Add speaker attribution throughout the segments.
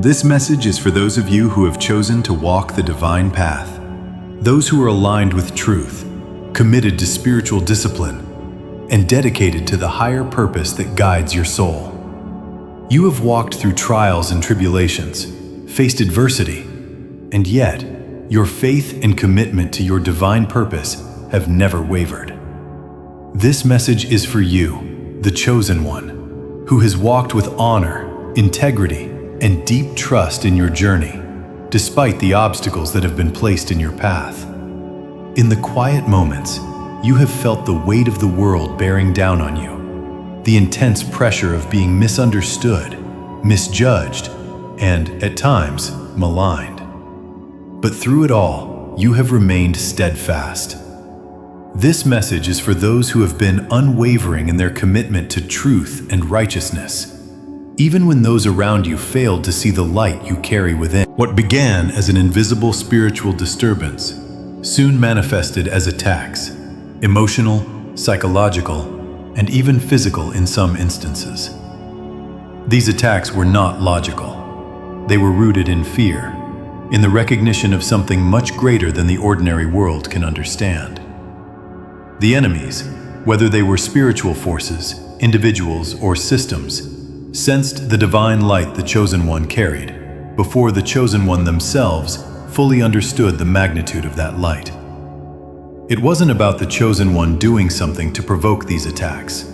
Speaker 1: This message is for those of you who have chosen to walk the divine path, those who are aligned with truth, committed to spiritual discipline, and dedicated to the higher purpose that guides your soul. You have walked through trials and tribulations, faced adversity, and yet your faith and commitment to your divine purpose have never wavered. This message is for you, the chosen one, who has walked with honor, integrity, and deep trust in your journey, despite the obstacles that have been placed in your path. In the quiet moments, you have felt the weight of the world bearing down on you, the intense pressure of being misunderstood, misjudged, and, at times, maligned. But through it all, you have remained steadfast. This message is for those who have been unwavering in their commitment to truth and righteousness, even when those around you failed to see the light you carry within. What began as an invisible spiritual disturbance soon manifested as attacks, emotional, psychological, and even physical in some instances. These attacks were not logical. They were rooted in fear, in the recognition of something much greater than the ordinary world can understand. The enemies, whether they were spiritual forces, individuals, or systems, sensed the divine light the Chosen One carried, before the Chosen One themselves fully understood the magnitude of that light. It wasn't about the Chosen One doing something to provoke these attacks.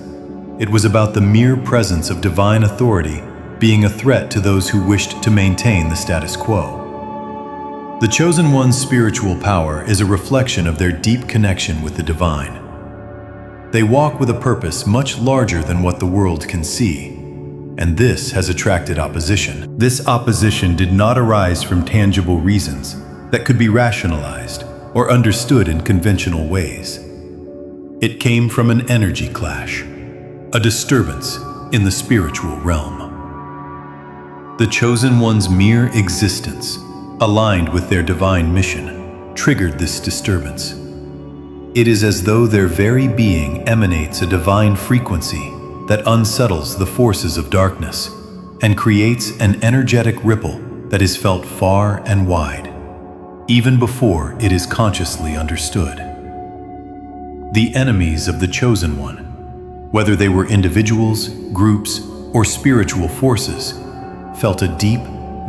Speaker 1: It was about the mere presence of divine authority being a threat to those who wished to maintain the status quo. The Chosen One's spiritual power is a reflection of their deep connection with the divine. They walk with a purpose much larger than what the world can see, and this has attracted opposition. This opposition did not arise from tangible reasons that could be rationalized or understood in conventional ways. It came from an energy clash, a disturbance in the spiritual realm. The Chosen One's mere existence, aligned with their divine mission, triggered this disturbance. It is as though their very being emanates a divine frequency that unsettles the forces of darkness and creates an energetic ripple that is felt far and wide, even before it is consciously understood. The enemies of the Chosen One, whether they were individuals, groups, or spiritual forces, felt a deep,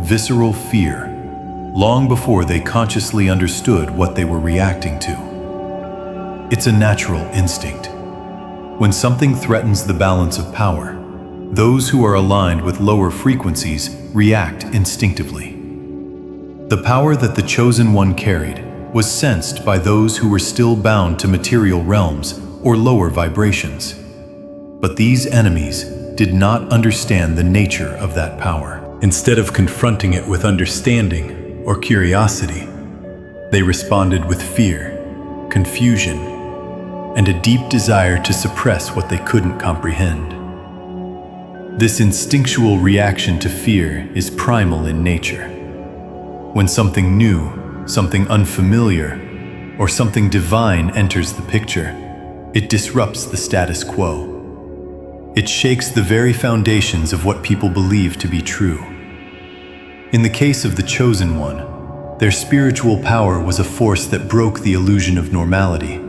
Speaker 1: visceral fear long before they consciously understood what they were reacting to. It's a natural instinct. When something threatens the balance of power, those who are aligned with lower frequencies react instinctively. The power that the Chosen One carried was sensed by those who were still bound to material realms or lower vibrations. But these enemies did not understand the nature of that power. Instead of confronting it with understanding or curiosity, they responded with fear, confusion, and a deep desire to suppress what they couldn't comprehend. This instinctual reaction to fear is primal in nature. When something new, something unfamiliar, or something divine enters the picture, it disrupts the status quo. It shakes the very foundations of what people believe to be true. In the case of the Chosen One, their spiritual power was a force that broke the illusion of normality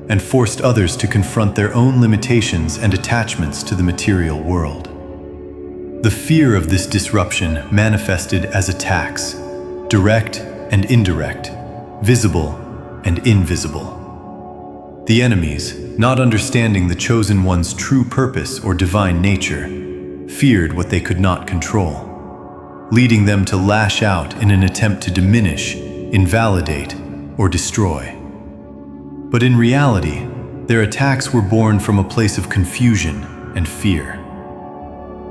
Speaker 1: and forced others to confront their own limitations and attachments to the material world. The fear of this disruption manifested as attacks, direct and indirect, visible and invisible. The enemies, not understanding the Chosen One's true purpose or divine nature, feared what they could not control, leading them to lash out in an attempt to diminish, invalidate, or destroy. But in reality, their attacks were born from a place of confusion and fear.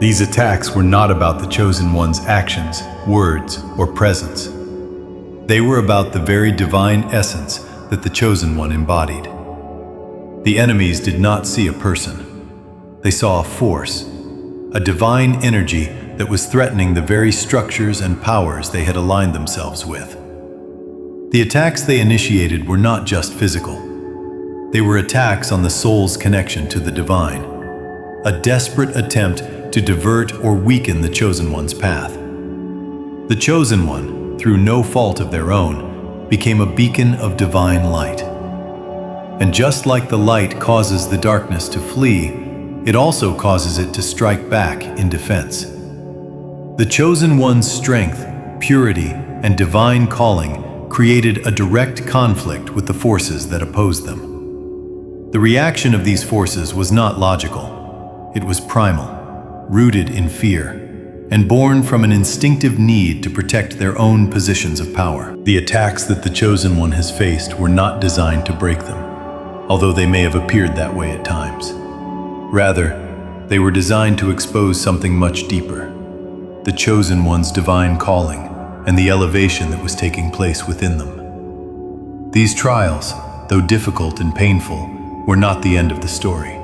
Speaker 1: These attacks were not about the Chosen One's actions, words, or presence. They were about the very divine essence that the Chosen One embodied. The enemies did not see a person. They saw a force, a divine energy that was threatening the very structures and powers they had aligned themselves with. The attacks they initiated were not just physical. They were attacks on the soul's connection to the divine, a desperate attempt to divert or weaken the Chosen One's path. The Chosen One, through no fault of their own, became a beacon of divine light. And just like the light causes the darkness to flee, it also causes it to strike back in defense. The Chosen One's strength, purity, and divine calling created a direct conflict with the forces that opposed them. The reaction of these forces was not logical. It was primal, rooted in fear, and born from an instinctive need to protect their own positions of power. The attacks that the Chosen One has faced were not designed to break them, although they may have appeared that way at times. Rather, they were designed to expose something much deeper: the Chosen One's divine calling and the elevation that was taking place within them. These trials, though difficult and painful, were not the end of the story.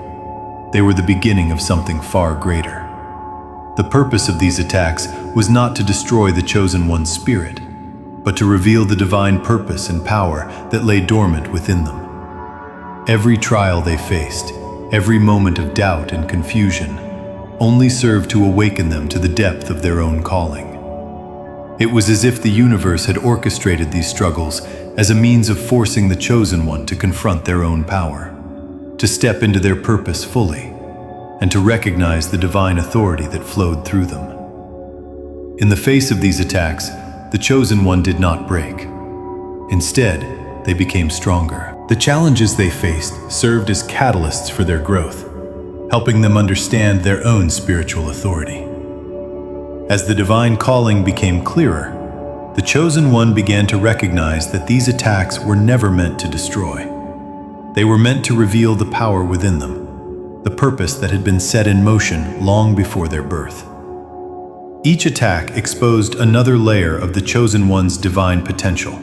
Speaker 1: They were the beginning of something far greater. The purpose of these attacks was not to destroy the Chosen One's spirit, but to reveal the divine purpose and power that lay dormant within them. Every trial they faced, every moment of doubt and confusion, only served to awaken them to the depth of their own calling. It was as if the universe had orchestrated these struggles as a means of forcing the Chosen One to confront their own power, to step into their purpose fully, and to recognize the divine authority that flowed through them. In the face of these attacks, the Chosen One did not break. Instead, they became stronger. The challenges they faced served as catalysts for their growth, helping them understand their own spiritual authority. As the divine calling became clearer, the Chosen One began to recognize that these attacks were never meant to destroy. They were meant to reveal the power within them, the purpose that had been set in motion long before their birth. Each attack exposed another layer of the Chosen One's divine potential,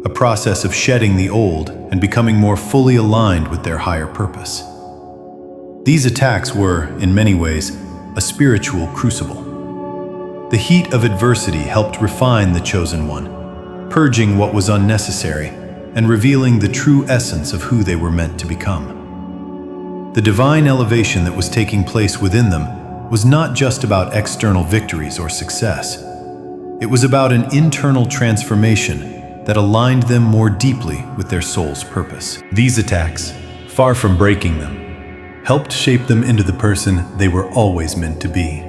Speaker 1: a process of shedding the old and becoming more fully aligned with their higher purpose. These attacks were, in many ways, a spiritual crucible. The heat of adversity helped refine the Chosen One, purging what was unnecessary and revealing the true essence of who they were meant to become. The divine elevation that was taking place within them was not just about external victories or success. It was about an internal transformation that aligned them more deeply with their soul's purpose. These attacks, far from breaking them, helped shape them into the person they were always meant to be.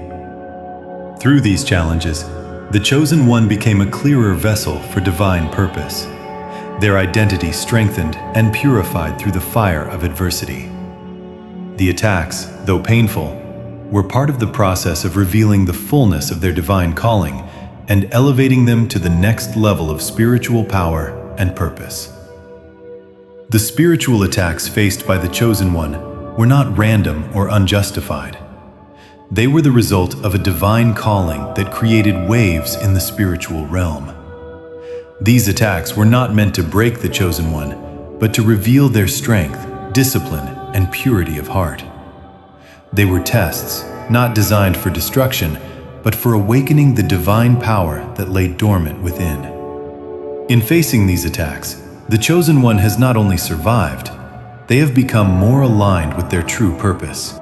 Speaker 1: Through these challenges, the Chosen One became a clearer vessel for divine purpose, their identity strengthened and purified through the fire of adversity. The attacks, though painful, were part of the process of revealing the fullness of their divine calling and elevating them to the next level of spiritual power and purpose. The spiritual attacks faced by the Chosen One were not random or unjustified. They were the result of a divine calling that created waves in the spiritual realm. These attacks were not meant to break the Chosen One, but to reveal their strength, discipline, and purity of heart. They were tests, not designed for destruction, but for awakening the divine power that lay dormant within. In facing these attacks, the Chosen One has not only survived, they have become more aligned with their true purpose.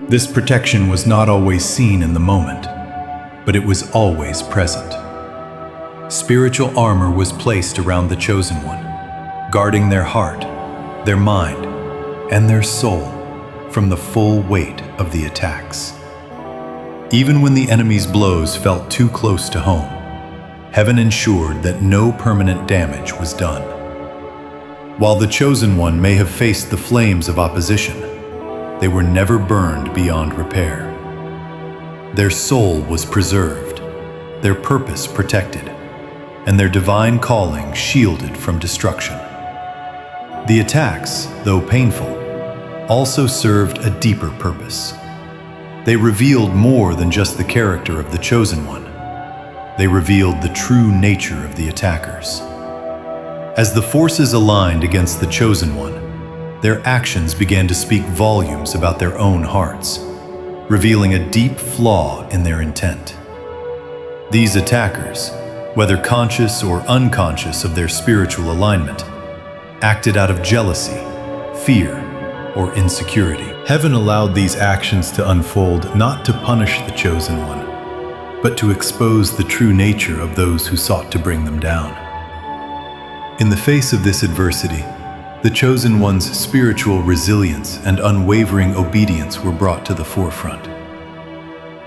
Speaker 1: This protection was not always seen in the moment, but it was always present. Spiritual armor was placed around the Chosen One, guarding their heart, their mind, and their soul from the full weight of the attacks. Even when the enemy's blows felt too close to home, heaven ensured that no permanent damage was done. While the Chosen One may have faced the flames of opposition, they were never burned beyond repair. Their soul was preserved, their purpose protected, and their divine calling shielded from destruction. The attacks, though painful, also served a deeper purpose. They revealed more than just the character of the Chosen One. They revealed the true nature of the attackers. As the forces aligned against the Chosen One, their actions began to speak volumes about their own hearts, revealing a deep flaw in their intent. These attackers, whether conscious or unconscious of their spiritual alignment, acted out of jealousy, fear, or insecurity. Heaven allowed these actions to unfold not to punish the Chosen One, but to expose the true nature of those who sought to bring them down. In the face of this adversity, the Chosen One's spiritual resilience and unwavering obedience were brought to the forefront.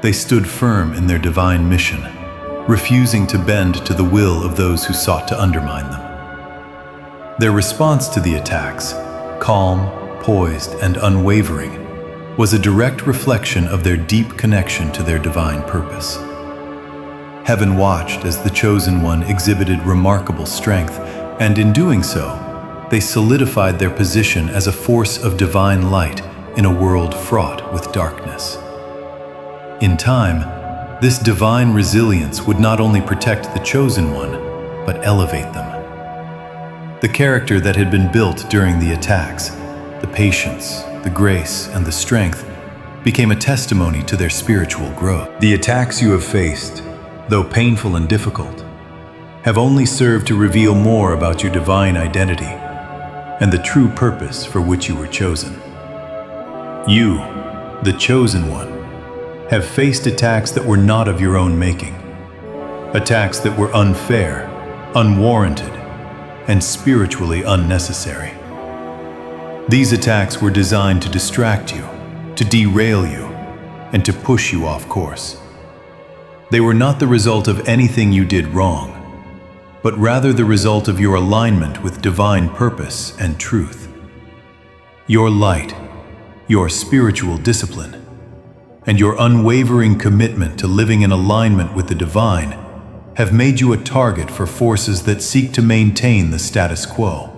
Speaker 1: They stood firm in their divine mission, refusing to bend to the will of those who sought to undermine them. Their response to the attacks, calm, poised, and unwavering, was a direct reflection of their deep connection to their divine purpose. Heaven watched as the Chosen One exhibited remarkable strength, and in doing so, they solidified their position as a force of divine light in a world fraught with darkness. In time, this divine resilience would not only protect the Chosen One, but elevate them. The character that had been built during the attacks, the patience, the grace, and the strength, became a testimony to their spiritual growth. The attacks you have faced, though painful and difficult, have only served to reveal more about your divine identity and the true purpose for which you were chosen. You, the Chosen One, have faced attacks that were not of your own making, attacks that were unfair, unwarranted, and spiritually unnecessary. These attacks were designed to distract you, to derail you, and to push you off course. They were not the result of anything you did wrong, but rather the result of your alignment with divine purpose and truth. Your light, your spiritual discipline, and your unwavering commitment to living in alignment with the divine have made you a target for forces that seek to maintain the status quo,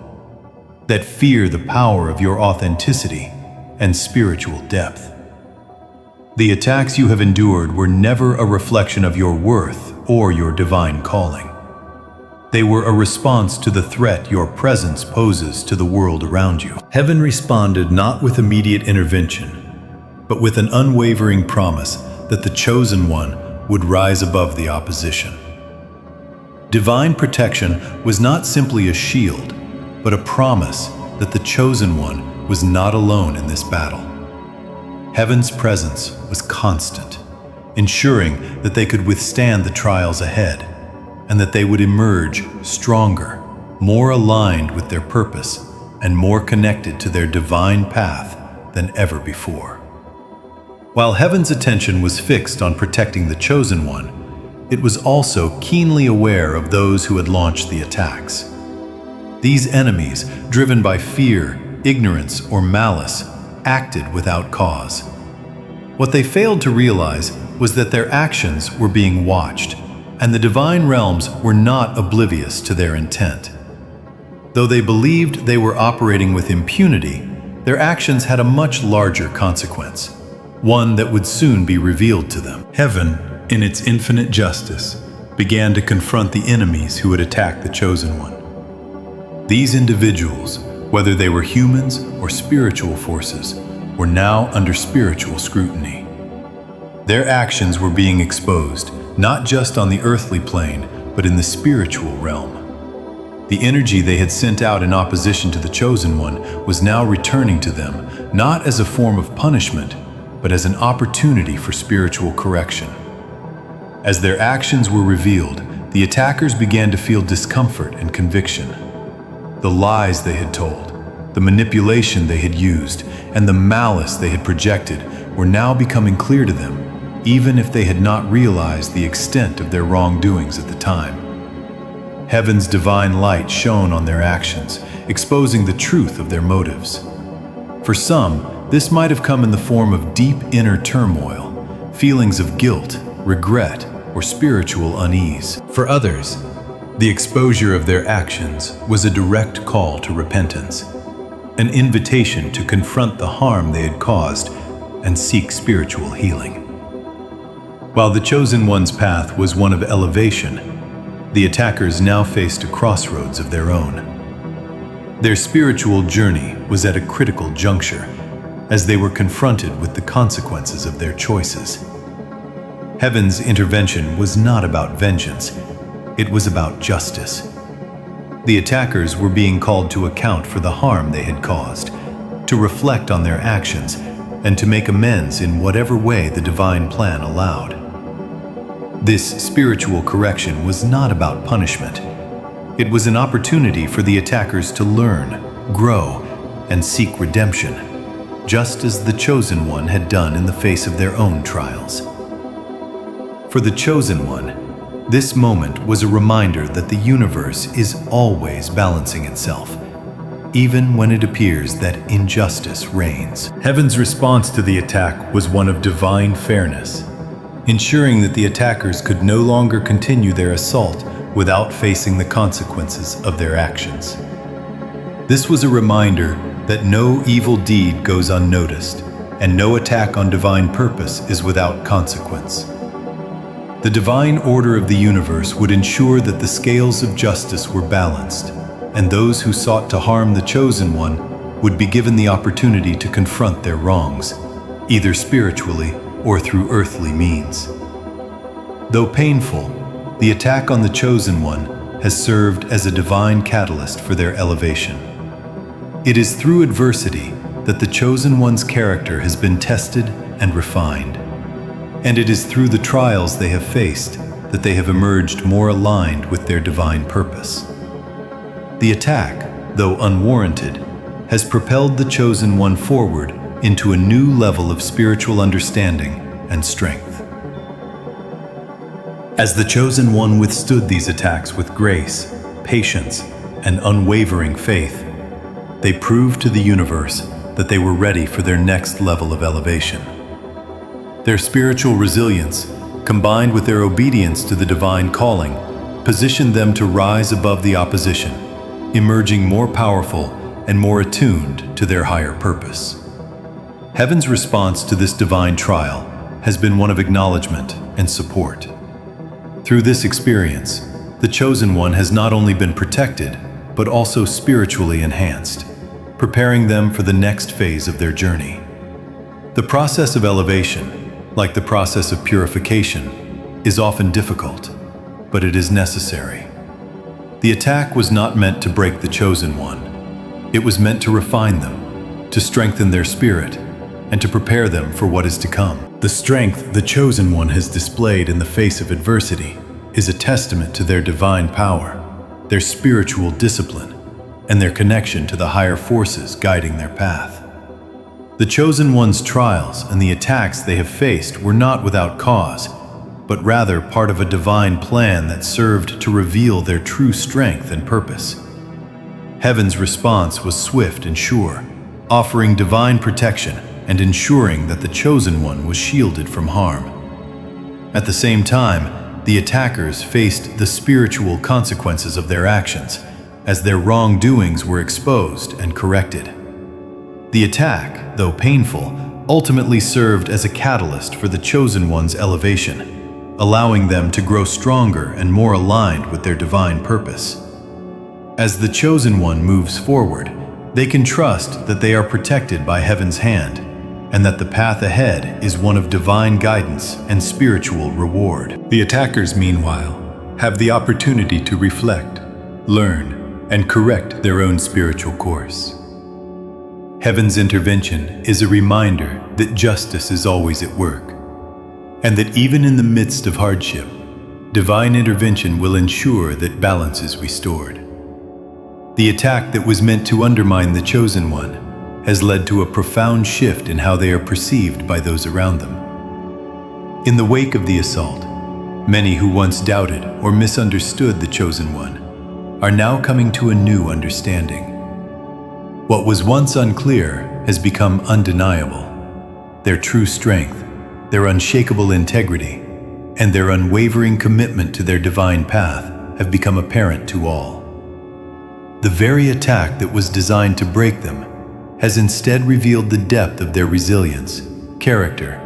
Speaker 1: that fear the power of your authenticity and spiritual depth. The attacks you have endured were never a reflection of your worth or your divine calling. They were a response to the threat your presence poses to the world around you. Heaven responded not with immediate intervention, but with an unwavering promise that the Chosen One would rise above the opposition. Divine protection was not simply a shield, but a promise that the Chosen One was not alone in this battle. Heaven's presence was constant, ensuring that they could withstand the trials ahead, and that they would emerge stronger, more aligned with their purpose, and more connected to their divine path than ever before. While heaven's attention was fixed on protecting the Chosen One, it was also keenly aware of those who had launched the attacks. These enemies, driven by fear, ignorance, or malice, acted without cause. What they failed to realize was that their actions were being watched, and the divine realms were not oblivious to their intent. Though they believed they were operating with impunity, their actions had a much larger consequence, one that would soon be revealed to them. Heaven, in its infinite justice, began to confront the enemies who had attacked the Chosen One. These individuals, whether they were humans or spiritual forces, were now under spiritual scrutiny. Their actions were being exposed, not just on the earthly plane, but in the spiritual realm. The energy they had sent out in opposition to the Chosen One was now returning to them, not as a form of punishment, but as an opportunity for spiritual correction. As their actions were revealed, the attackers began to feel discomfort and conviction. The lies they had told, the manipulation they had used, and the malice they had projected were now becoming clear to them, even if they had not realized the extent of their wrongdoings at the time. Heaven's divine light shone on their actions, exposing the truth of their motives. For some, this might have come in the form of deep inner turmoil, feelings of guilt, regret, or spiritual unease. For others, the exposure of their actions was a direct call to repentance, an invitation to confront the harm they had caused and seek spiritual healing. While the chosen one's path was one of elevation, the attackers now faced a crossroads of their own. Their spiritual journey was at a critical juncture, as they were confronted with the consequences of their choices. Heaven's intervention was not about vengeance, it was about justice. The attackers were being called to account for the harm they had caused, to reflect on their actions, and to make amends in whatever way the divine plan allowed. This spiritual correction was not about punishment. It was an opportunity for the attackers to learn, grow, and seek redemption, just as the chosen one had done in the face of their own trials. For the chosen one, this moment was a reminder that the universe is always balancing itself, even when it appears that injustice reigns. Heaven's response to the attack was one of divine fairness, ensuring that the attackers could no longer continue their assault without facing the consequences of their actions. This was a reminder that no evil deed goes unnoticed, and no attack on divine purpose is without consequence. The divine order of the universe would ensure that the scales of justice were balanced, and those who sought to harm the chosen one would be given the opportunity to confront their wrongs, either spiritually or through earthly means. Though painful, the attack on the chosen one has served as a divine catalyst for their elevation. It is through adversity that the chosen one's character has been tested and refined. And it is through the trials they have faced that they have emerged more aligned with their divine purpose. The attack, though unwarranted, has propelled the chosen one forward into a new level of spiritual understanding and strength. As the chosen one withstood these attacks with grace, patience, and unwavering faith, they proved to the universe that they were ready for their next level of elevation. Their spiritual resilience, combined with their obedience to the divine calling, positioned them to rise above the opposition, emerging more powerful and more attuned to their higher purpose. Heaven's response to this divine trial has been one of acknowledgement and support. Through this experience, the chosen one has not only been protected, but also spiritually enhanced, preparing them for the next phase of their journey. The process of elevation, like the process of purification, is often difficult, but it is necessary. The attack was not meant to break the chosen one. It was meant to refine them, to strengthen their spirit, and to prepare them for what is to come. The strength the chosen one has displayed in the face of adversity is a testament to their divine power, their spiritual discipline, and their connection to the higher forces guiding their path. The chosen one's trials and the attacks they have faced were not without cause, but rather part of a divine plan that served to reveal their true strength and purpose. Heaven's response was swift and sure, offering divine protection and ensuring that the chosen one was shielded from harm. At the same time, the attackers faced the spiritual consequences of their actions, as their wrongdoings were exposed and corrected. The attack, though painful, ultimately served as a catalyst for the chosen one's elevation, allowing them to grow stronger and more aligned with their divine purpose. As the chosen one moves forward, they can trust that they are protected by Heaven's hand, and that the path ahead is one of divine guidance and spiritual reward. The attackers, meanwhile, have the opportunity to reflect, learn, and correct their own spiritual course. Heaven's intervention is a reminder that justice is always at work, and that even in the midst of hardship, divine intervention will ensure that balance is restored. The attack that was meant to undermine the Chosen One has led to a profound shift in how they are perceived by those around them. In the wake of the assault, many who once doubted or misunderstood the Chosen One are now coming to a new understanding. What was once unclear has become undeniable. Their true strength, their unshakable integrity, and their unwavering commitment to their divine path have become apparent to all. The very attack that was designed to break them has instead revealed the depth of their resilience, character,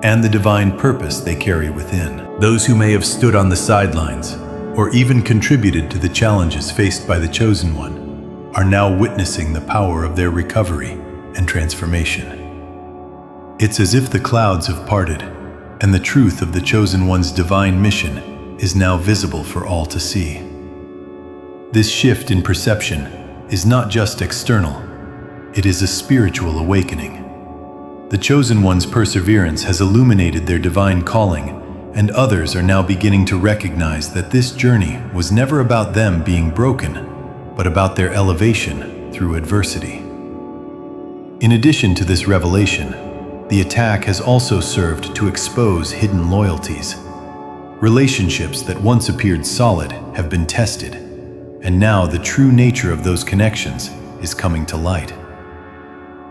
Speaker 1: and the divine purpose they carry within. Those who may have stood on the sidelines or even contributed to the challenges faced by the Chosen One are now witnessing the power of their recovery and transformation. It's as if the clouds have parted and the truth of the Chosen One's divine mission is now visible for all to see. This shift in perception is not just external, it is a spiritual awakening. The Chosen One's perseverance has illuminated their divine calling, and others are now beginning to recognize that this journey was never about them being broken, but about their elevation through adversity. In addition to this revelation, the attack has also served to expose hidden loyalties. Relationships that once appeared solid have been tested, and now the true nature of those connections is coming to light.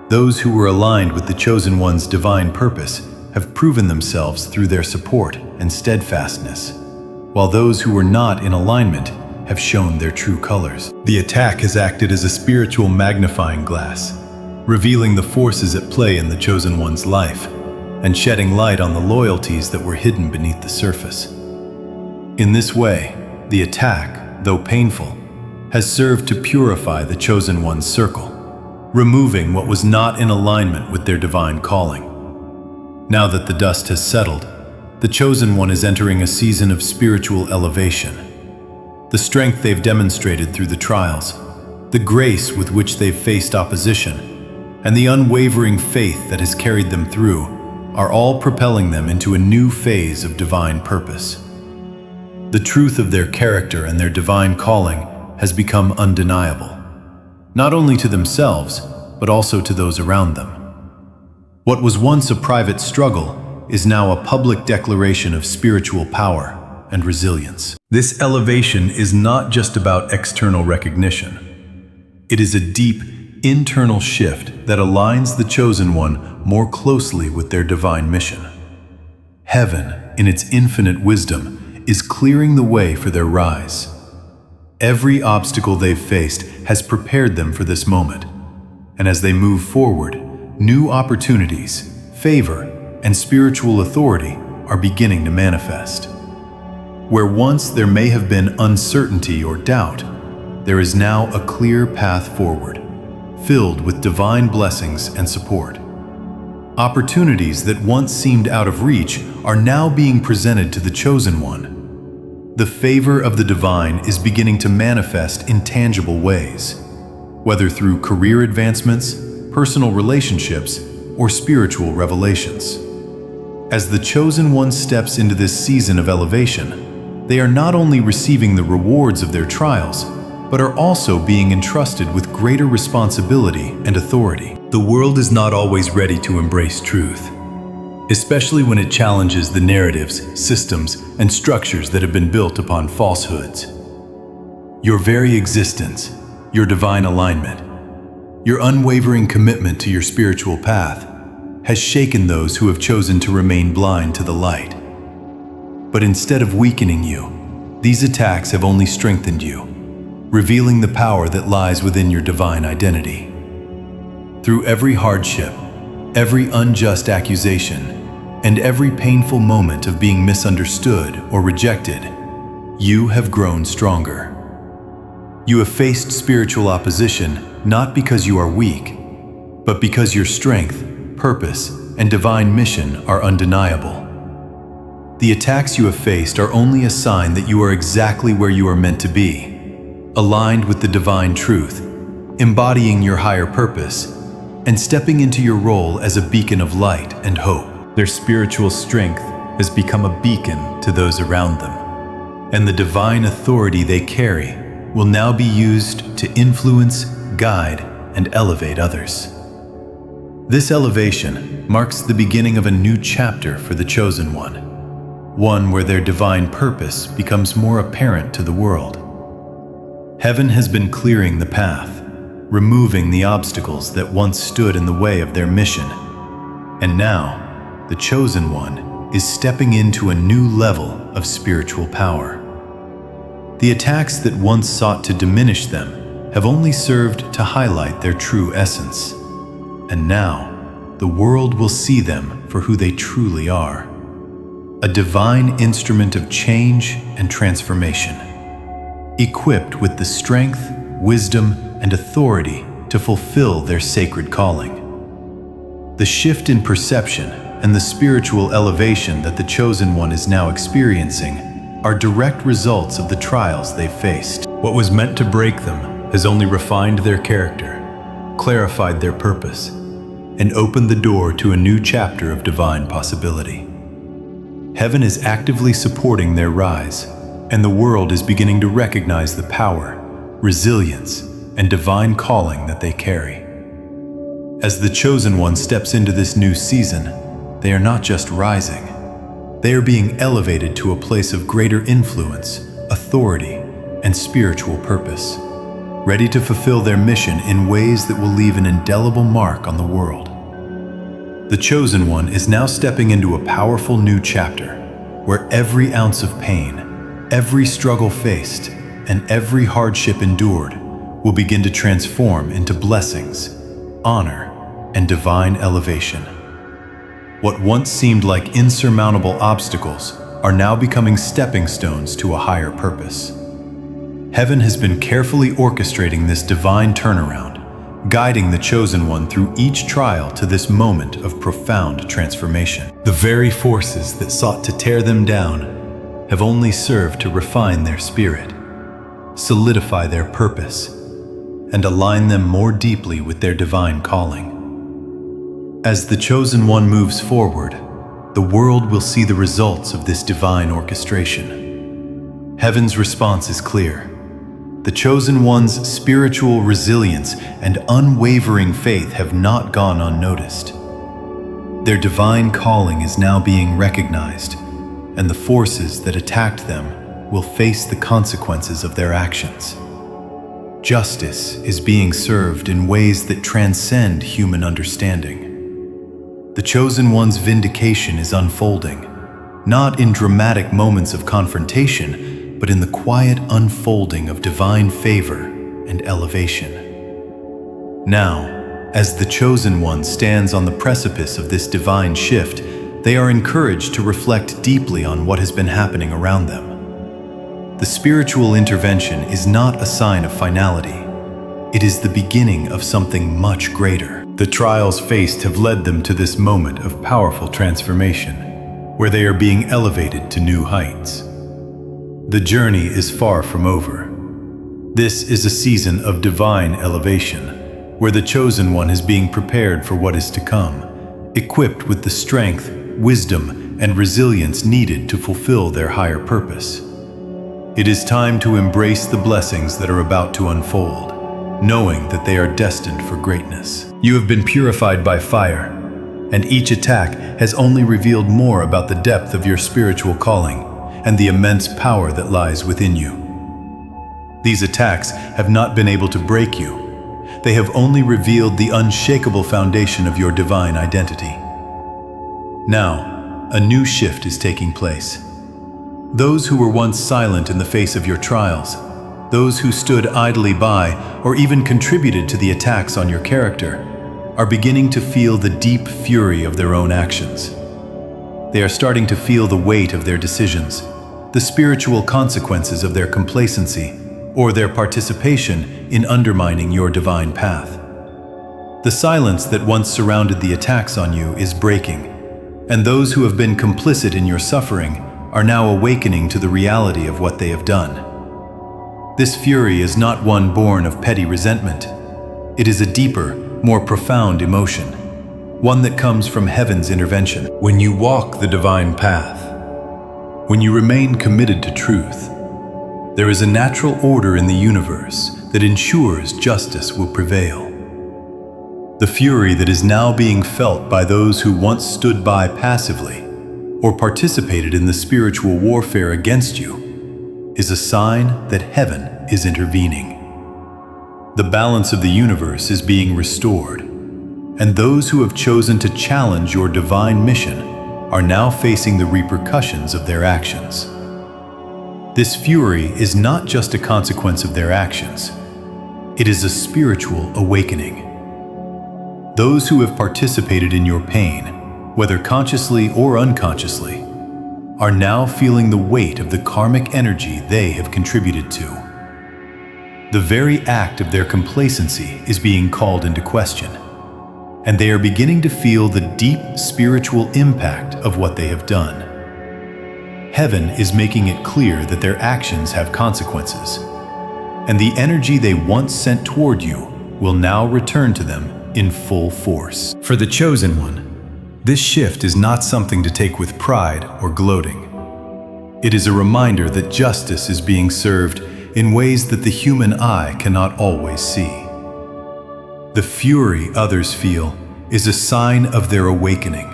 Speaker 1: Those who were aligned with the Chosen One's divine purpose have proven themselves through their support and steadfastness, while those who were not in alignment have shown their true colors. The attack has acted as a spiritual magnifying glass, revealing the forces at play in the Chosen One's life and shedding light on the loyalties that were hidden beneath the surface. In this way, the attack, though painful, has served to purify the Chosen One's circle, removing what was not in alignment with their divine calling. Now that the dust has settled, the Chosen One is entering a season of spiritual elevation. The strength they've demonstrated through the trials, the grace with which they've faced opposition, and the unwavering faith that has carried them through are all propelling them into a new phase of divine purpose. The truth of their character and their divine calling has become undeniable, not only to themselves, but also to those around them. What was once a private struggle is now a public declaration of spiritual power and resilience. This elevation is not just about external recognition. It is a deep, internal shift that aligns the Chosen One more closely with their divine mission. Heaven, in its infinite wisdom, is clearing the way for their rise. Every obstacle they've faced has prepared them for this moment, and as they move forward, new opportunities, favor, and spiritual authority are beginning to manifest. Where once there may have been uncertainty or doubt, there is now a clear path forward, filled with divine blessings and support. Opportunities that once seemed out of reach are now being presented to the Chosen One. The favor of the divine is beginning to manifest in tangible ways, whether through career advancements, personal relationships, or spiritual revelations. As the Chosen One steps into this season of elevation, they are not only receiving the rewards of their trials, but are also being entrusted with greater responsibility and authority. The world is not always ready to embrace truth, especially when it challenges the narratives, systems, and structures that have been built upon falsehoods. Your very existence, your divine alignment, your unwavering commitment to your spiritual path has shaken those who have chosen to remain blind to the light. But instead of weakening you, these attacks have only strengthened you, revealing the power that lies within your divine identity. Through every hardship, every unjust accusation, and every painful moment of being misunderstood or rejected, you have grown stronger. You have faced spiritual opposition not because you are weak, but because your strength, purpose, and divine mission are undeniable. The attacks you have faced are only a sign that you are exactly where you are meant to be, aligned with the divine truth, embodying your higher purpose, and stepping into your role as a beacon of light and hope. Their spiritual strength has become a beacon to those around them, and the divine authority they carry will now be used to influence, guide, and elevate others. This elevation marks the beginning of a new chapter for the chosen one where their divine purpose becomes more apparent to the world. Heaven has been clearing the path, removing the obstacles that once stood in the way of their mission. And now, the chosen one is stepping into a new level of spiritual power. The attacks that once sought to diminish them have only served to highlight their true essence. And now, the world will see them for who they truly are. A divine instrument of change and transformation, equipped with the strength, wisdom, and authority to fulfill their sacred calling. The shift in perception and the spiritual elevation that the chosen one is now experiencing are direct results of the trials they've faced. What was meant to break them has only refined their character, clarified their purpose, and opened the door to a new chapter of divine possibility. Heaven is actively supporting their rise, and the world is beginning to recognize the power, resilience, and divine calling that they carry. As the chosen one steps into this new season, they are not just rising. They are being elevated to a place of greater influence, authority, and spiritual purpose, ready to fulfill their mission in ways that will leave an indelible mark on the world. The chosen one is now stepping into a powerful new chapter, where every ounce of pain, every struggle faced, and every hardship endured will begin to transform into blessings, honor, and divine elevation. What once seemed like insurmountable obstacles are now becoming stepping stones to a higher purpose. Heaven has been carefully orchestrating this divine turnaround, guiding the chosen one through each trial to this moment of profound transformation. The very forces that sought to tear them down have only served to refine their spirit, solidify their purpose, and align them more deeply with their divine calling. As the chosen one moves forward, the world will see the results of this divine orchestration. Heaven's response is clear. The chosen one's spiritual resilience and unwavering faith have not gone unnoticed. Their divine calling is now being recognized, and the forces that attacked them will face the consequences of their actions. Justice is being served in ways that transcend human understanding. The chosen one's vindication is unfolding, not in dramatic moments of confrontation, but in the quiet unfolding of divine favor and elevation. Now, as the chosen one stands on the precipice of this divine shift, they are encouraged to reflect deeply on what has been happening around them. The spiritual intervention is not a sign of finality. It is the beginning of something much greater. The trials faced have led them to this moment of powerful transformation, where they are being elevated to new heights. The journey is far from over. This is a season of divine elevation, where the chosen one is being prepared for what is to come, equipped with the strength, wisdom, and resilience needed to fulfill their higher purpose. It is time to embrace the blessings that are about to unfold, knowing that they are destined for greatness. You have been purified by fire, and each attack has only revealed more about the depth of your spiritual calling and the immense power that lies within you. These attacks have not been able to break you. They have only revealed the unshakable foundation of your divine identity. Now, a new shift is taking place. Those who were once silent in the face of your trials, those who stood idly by or even contributed to the attacks on your character, are beginning to feel the deep fury of their own actions. They are starting to feel the weight of their decisions, the spiritual consequences of their complacency, or their participation in undermining your divine path. The silence that once surrounded the attacks on you is breaking, and those who have been complicit in your suffering are now awakening to the reality of what they have done. This fury is not one born of petty resentment. It is a deeper, more profound emotion, one that comes from heaven's intervention. When you walk the divine path, when you remain committed to truth, There is a natural order in the universe that ensures justice will prevail. The fury that is now being felt by those who once stood by passively or participated in the spiritual warfare against you is a sign that heaven is intervening. The balance of the universe is being restored, and those who have chosen to challenge your divine mission are now facing the repercussions of their actions. This fury is not just a consequence of their actions. It is a spiritual awakening. Those who have participated in your pain, whether consciously or unconsciously, are now feeling the weight of the karmic energy they have contributed to. The very act of their complacency is being called into question, and they are beginning to feel the deep spiritual impact of what they have done. Heaven is making it clear that their actions have consequences, and the energy they once sent toward you will now return to them in full force. For the chosen one, this shift is not something to take with pride or gloating. It is a reminder that justice is being served in ways that the human eye cannot always see. The fury others feel is a sign of their awakening,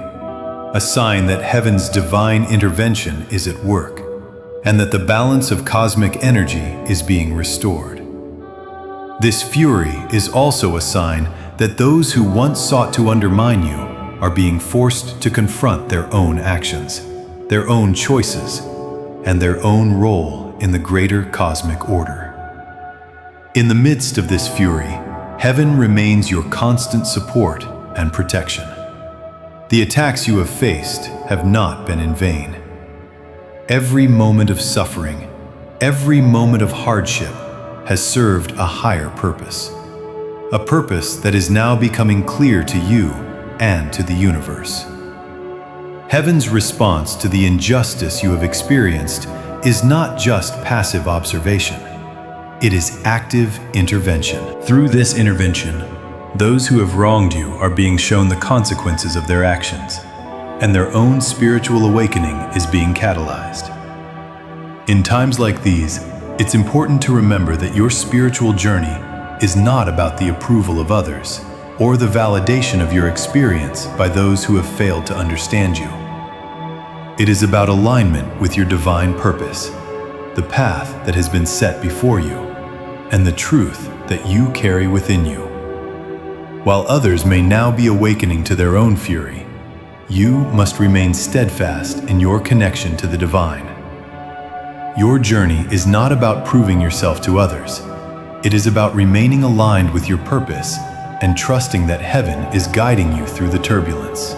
Speaker 1: a sign that heaven's divine intervention is at work, and that the balance of cosmic energy is being restored. This fury is also a sign that those who once sought to undermine you are being forced to confront their own actions, their own choices, and their own role in the greater cosmic order. In the midst of this fury, heaven remains your constant support and protection. The attacks you have faced have not been in vain. Every moment of suffering, every moment of hardship has served a higher purpose, a purpose that is now becoming clear to you and to the universe. Heaven's response to the injustice you have experienced is not just passive observation. It is active intervention. Through this intervention, those who have wronged you are being shown the consequences of their actions, and their own spiritual awakening is being catalyzed. In times like these, it's important to remember that your spiritual journey is not about the approval of others or the validation of your experience by those who have failed to understand you. It is about alignment with your divine purpose, the path that has been set before you, and the truth that you carry within you. While others may now be awakening to their own fury, you must remain steadfast in your connection to the divine. Your journey is not about proving yourself to others. It is about remaining aligned with your purpose and trusting that heaven is guiding you through the turbulence.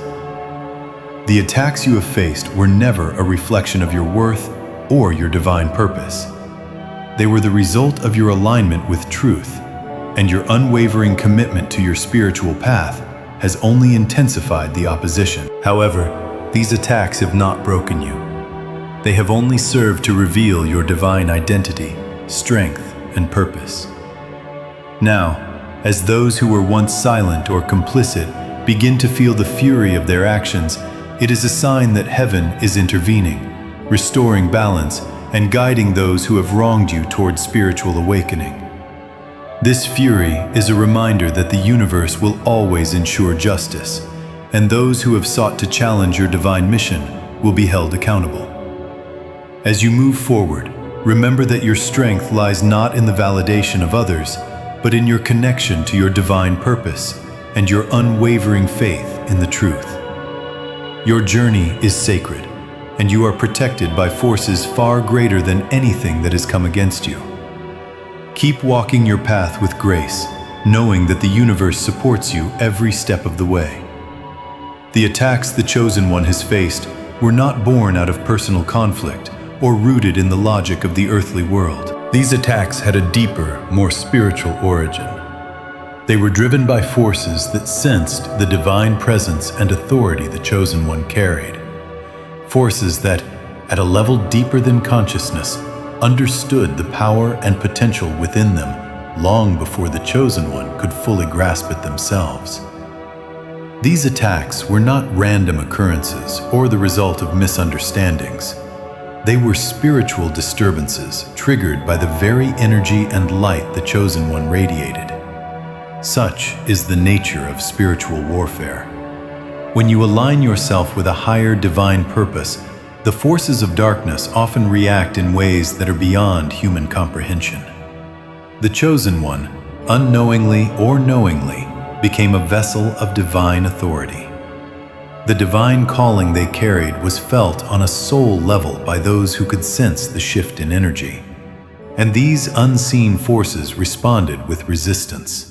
Speaker 1: The attacks you have faced were never a reflection of your worth or your divine purpose. They were the result of your alignment with truth, and your unwavering commitment to your spiritual path has only intensified the opposition. However, these attacks have not broken you. They have only served to reveal your divine identity, strength, and purpose. Now, as those who were once silent or complicit begin to feel the fury of their actions, it is a sign that heaven is intervening, restoring balance, and guiding those who have wronged you towards spiritual awakening. This fury is a reminder that the universe will always ensure justice, and those who have sought to challenge your divine mission will be held accountable. As you move forward, remember that your strength lies not in the validation of others, but in your connection to your divine purpose and your unwavering faith in the truth. Your journey is sacred, and you are protected by forces far greater than anything that has come against you. Keep walking your path with grace, knowing that the universe supports you every step of the way. The attacks the Chosen One has faced were not born out of personal conflict or rooted in the logic of the earthly world. These attacks had a deeper, more spiritual origin. They were driven by forces that sensed the divine presence and authority the Chosen One carried. Forces that, at a level deeper than consciousness, understood the power and potential within them long before the Chosen One could fully grasp it themselves. These attacks were not random occurrences or the result of misunderstandings. They were spiritual disturbances triggered by the very energy and light the Chosen One radiated. Such is the nature of spiritual warfare. When you align yourself with a higher divine purpose, the forces of darkness often react in ways that are beyond human comprehension. The Chosen One, unknowingly or knowingly, became a vessel of divine authority. The divine calling they carried was felt on a soul level by those who could sense the shift in energy. And these unseen forces responded with resistance.